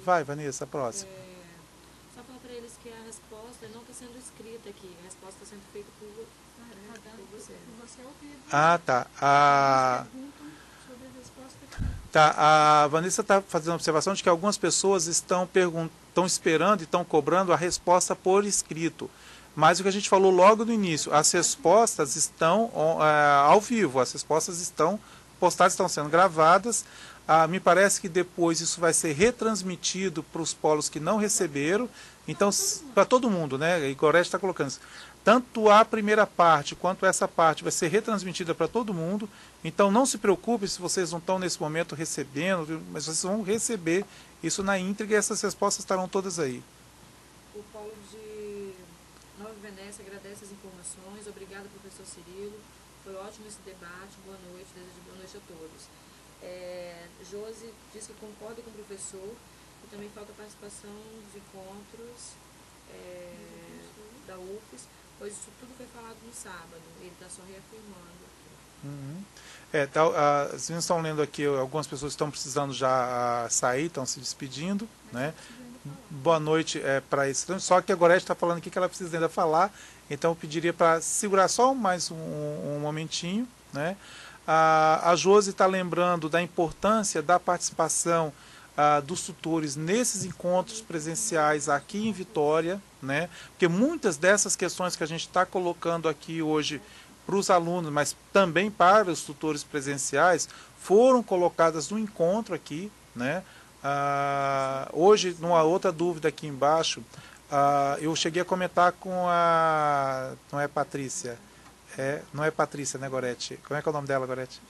Vai, Vanessa, a próxima. Só falar para eles que a resposta não está sendo escrita aqui, a resposta está sendo feita por você. Por você ouvido. Ah, tá. Perguntam sobre a resposta aqui. Tá, a Vanessa está fazendo a observação de que algumas pessoas estão esperando e estão cobrando a resposta por escrito. Mas o que a gente falou logo no início, as respostas estão ao vivo, as respostas estão postadas, estão sendo gravadas. Me parece que depois isso vai ser retransmitido para os polos que não receberam. Então, para todo mundo, né? E Gorete está colocando isso. Tanto a primeira parte quanto essa parte vai ser retransmitida para todo mundo. Então não se preocupe se vocês não estão nesse momento recebendo, mas vocês vão receber isso na íntegra e essas respostas estarão todas aí. O Paulo de Nova Venécia agradece as informações. Obrigado, professor Cirilo. Foi ótimo esse debate. Boa noite. Desejo boa noite a todos. Josi diz que concorda com o professor e também falta a participação dos encontros da UFES, pois isso tudo foi falado no sábado. Ele está só reafirmando aqui. Vocês estão lendo aqui, algumas pessoas estão precisando já sair, estão se despedindo, né? Boa noite para esse. Só que a Gorete está falando aqui que ela precisa ainda falar, então eu pediria para segurar só mais um momentinho, né? A Josi está lembrando da importância da participação dos tutores nesses encontros presenciais aqui em Vitória, né? Porque muitas dessas questões que a gente está colocando aqui hoje para os alunos, mas também para os tutores presenciais, foram colocadas no encontro aqui, né? Hoje, numa outra dúvida aqui embaixo, eu cheguei a comentar com a... Não é Patrícia? Não é Patrícia, né, Gorete? Como é que é o nome dela, Gorete?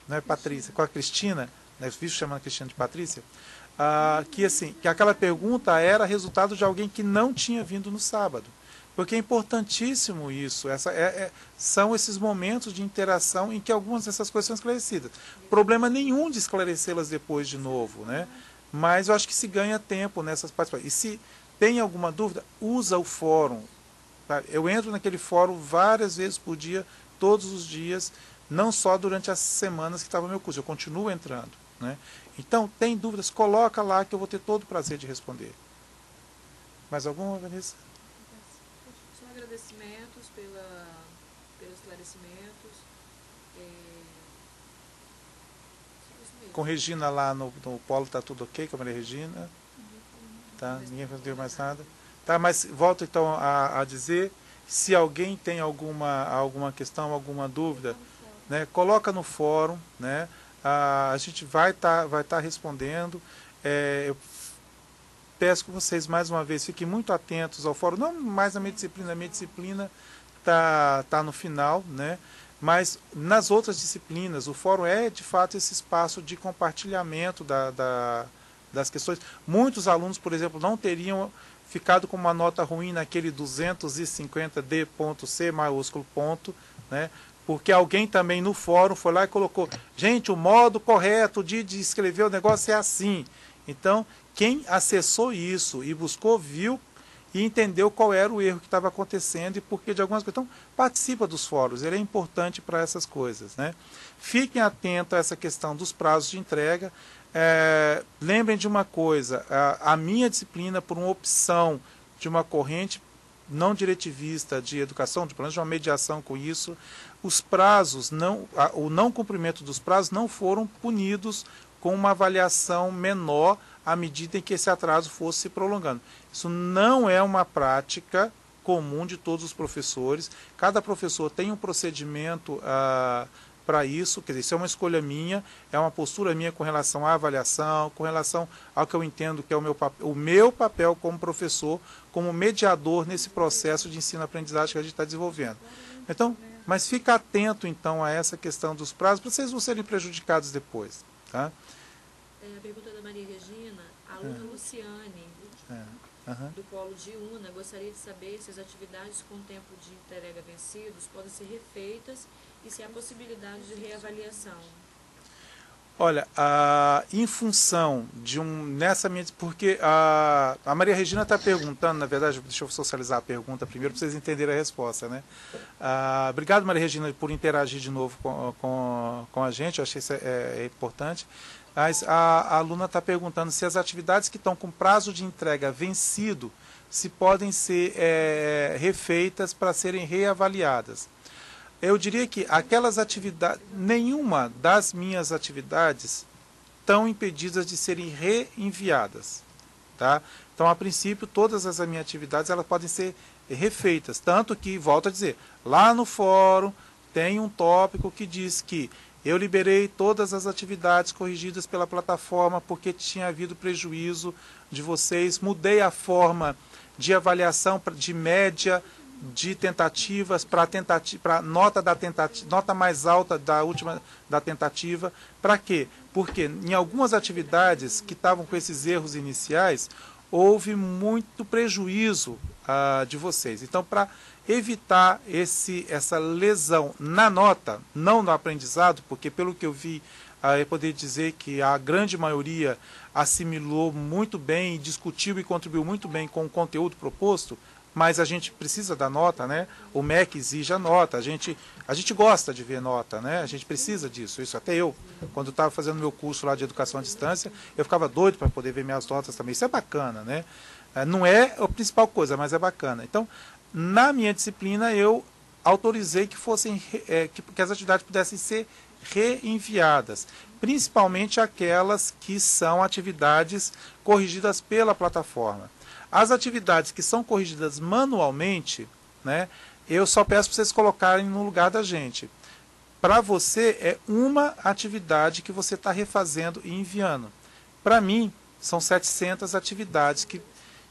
Não é Patrícia. Com a Cristina, né, eu fiz chamando a Cristina de Patrícia, que aquela pergunta era resultado de alguém que não tinha vindo no sábado. Porque é importantíssimo isso. São esses momentos de interação em que algumas dessas coisas são esclarecidas. Problema nenhum de esclarecê-las depois de novo, né? Mas eu acho que se ganha tempo nessas participações. E se tem alguma dúvida, usa o fórum. Tá? Eu entro naquele fórum várias vezes por dia, todos os dias, não só durante as semanas que estava no meu curso. Eu continuo entrando, né? Então, tem dúvidas, coloca lá que eu vou ter todo o prazer de responder. Mais alguma, Vanessa? Só agradecimentos pelos esclarecimentos. Com Regina lá no polo está tudo ok, com a Maria Regina? Tá? Ninguém respondeu mais nada? Tá, mas volto então a dizer, se alguém tem alguma questão, alguma dúvida, né, coloca no fórum, né? A gente vai tá respondendo. Eu peço que vocês, mais uma vez, fiquem muito atentos ao fórum, não mais na minha disciplina tá no final, né? Mas nas outras disciplinas, o fórum é, de fato, esse espaço de compartilhamento das questões. Muitos alunos, por exemplo, não teriam ficado com uma nota ruim naquele 250D.C maiúsculo ponto, né? Porque alguém também no fórum foi lá e colocou, gente, o modo correto de escrever o negócio é assim. Então, quem acessou isso e buscou, viu e entendeu qual era o erro que estava acontecendo e por que de algumas coisas. Então, participa dos fóruns, ele é importante para essas coisas, né? Fiquem atentos a essa questão dos prazos de entrega. Lembrem de uma coisa, a minha disciplina, por uma opção de uma corrente não diretivista de educação, de uma mediação com isso, os prazos, o não cumprimento dos prazos não foram punidos com uma avaliação menor à medida em que esse atraso fosse se prolongando. Isso não é uma prática comum de todos os professores. Cada professor tem um procedimento para isso, quer dizer, isso é uma escolha minha, é uma postura minha com relação à avaliação, com relação ao que eu entendo que é o meu papel como professor, como mediador nesse processo de ensino-aprendizagem que a gente está desenvolvendo. Então, mas fica atento então a essa questão dos prazos, para vocês não serem prejudicados depois. Tá? A pergunta da Maria Regina, a aluna Luciane, do Polo de UNA, gostaria de saber se as atividades com tempo de entrega vencidos podem ser refeitas e se há possibilidade de reavaliação. Olha, em função de nessa minha... Porque a Maria Regina está perguntando, na verdade, deixa eu socializar a pergunta primeiro para vocês entenderem a resposta, né? Obrigado, Maria Regina, por interagir de novo com a gente, eu achei isso é importante. A aluna está perguntando se as atividades que estão com prazo de entrega vencido, se podem ser refeitas para serem reavaliadas. Eu diria que aquelas atividades, nenhuma das minhas atividades estão impedidas de serem reenviadas. Tá? Então, a princípio, todas as minhas atividades elas podem ser refeitas. Tanto que, volto a dizer, lá no fórum tem um tópico que diz que eu liberei todas as atividades corrigidas pela plataforma porque tinha havido prejuízo de vocês. Mudei a forma de avaliação de média de tentativas para nota mais alta da última da tentativa. Para quê? Porque em algumas atividades que estavam com esses erros iniciais, houve muito prejuízo de vocês. Então, para evitar essa lesão na nota, não no aprendizado, porque pelo que eu vi, eu poderia dizer que a grande maioria assimilou muito bem, discutiu e contribuiu muito bem com o conteúdo proposto, mas a gente precisa da nota, né? O MEC exige a nota, a gente gosta de ver nota, né? A gente precisa disso, isso até eu, quando estava fazendo meu curso lá de educação à distância, eu ficava doido para poder ver minhas notas também, isso é bacana, né? Não é a principal coisa, mas é bacana. Então, na minha disciplina, eu autorizei que que as atividades pudessem ser reenviadas, principalmente aquelas que são atividades corrigidas pela plataforma. As atividades que são corrigidas manualmente, né, eu só peço para vocês colocarem no lugar da gente. Para você, é uma atividade que você está refazendo e enviando. Para mim, são 700 atividades,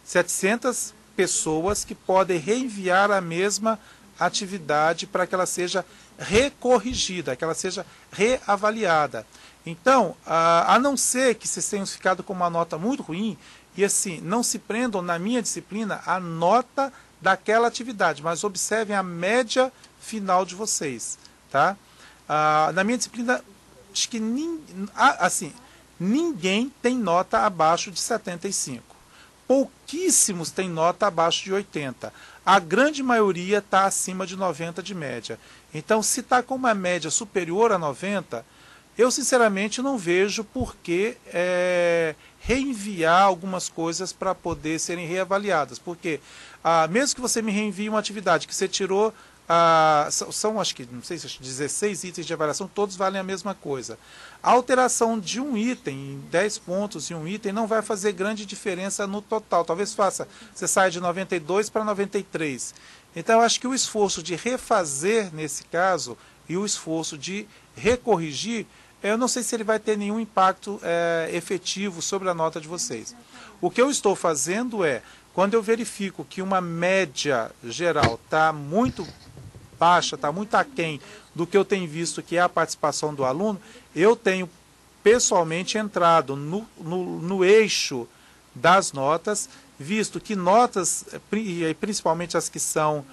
700 pessoas que podem reenviar a mesma atividade para que ela seja recorrigida, que ela seja reavaliada. Então, a não ser que vocês tenham ficado com uma nota muito ruim, e assim, não se prendam na minha disciplina a nota daquela atividade, mas observem a média final de vocês. Tá? Na minha disciplina, acho que ninguém tem nota abaixo de 75. Pouquíssimos têm nota abaixo de 80. A grande maioria está acima de 90 de média. Então, se está com uma média superior a 90, eu sinceramente não vejo por que reenviar algumas coisas para poder serem reavaliadas. Porque mesmo que você me reenvie uma atividade que você tirou, são acho que, não sei se 16 itens de avaliação, todos valem a mesma coisa. A alteração de um item, 10 pontos em um item, não vai fazer grande diferença no total. Talvez você saia de 92 para 93. Então, eu acho que o esforço de refazer, nesse caso, e o esforço de recorrigir, eu não sei se ele vai ter nenhum impacto efetivo sobre a nota de vocês. O que eu estou fazendo quando eu verifico que uma média geral está muito baixa, está muito aquém do que eu tenho visto que é a participação do aluno, eu tenho pessoalmente entrado no eixo das notas, visto que notas, principalmente as que são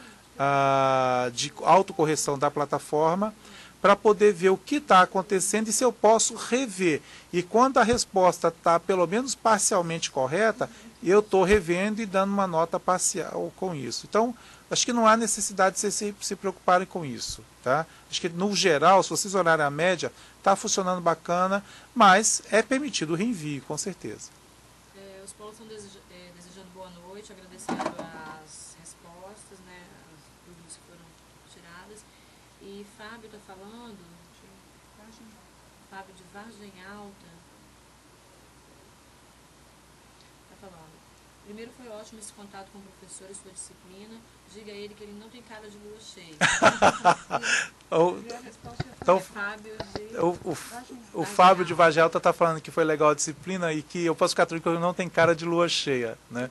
de autocorreção da plataforma, para poder ver o que está acontecendo e se eu posso rever. E quando a resposta está pelo menos parcialmente correta, eu estou revendo e dando uma nota parcial com isso. Então, acho que não há necessidade de vocês se preocuparem com isso. Tá? Acho que, no geral, se vocês olharem a média, está funcionando bacana, mas é permitido o reenvio, com certeza. Os polos estão desejando boa noite, agradecendo as respostas, né, as dúvidas que foram tiradas. E Fábio está falando, Fábio de Vargem Alta, está falando: primeiro, foi ótimo esse contato com o professor e sua disciplina. Diga a ele que ele não tem cara de lua cheia. Então, Fábio o Fábio de Vargem Alta está falando que foi legal a disciplina e que eu posso ficar tranquilo que eu não tenho cara de lua cheia. Né?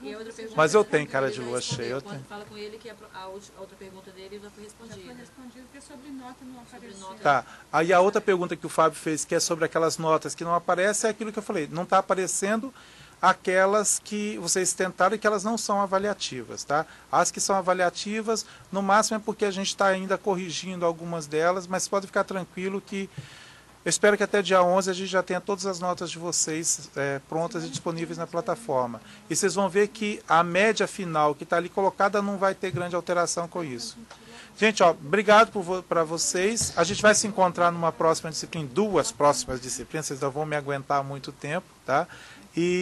E a outra pergunta, mas eu tenho cara de lua cheia. Fala com ele que a outra pergunta dele já foi respondida. Já foi respondido, porque sobre nota não apareceu. Tá. Aí a outra pergunta que o Fábio fez, que é sobre aquelas notas que não aparecem, é aquilo que eu falei. Não está aparecendo aquelas que vocês tentaram e que elas não são avaliativas. Tá? As que são avaliativas, no máximo é porque a gente está ainda corrigindo algumas delas, mas pode ficar tranquilo que eu espero que até dia 11 a gente já tenha todas as notas de vocês prontas e disponíveis na plataforma. E vocês vão ver que a média final que está ali colocada não vai ter grande alteração com isso. Gente, ó, obrigado para vocês. A gente vai se encontrar numa próxima disciplina, em 2 próximas disciplinas, vocês não vão me aguentar muito tempo, tá? E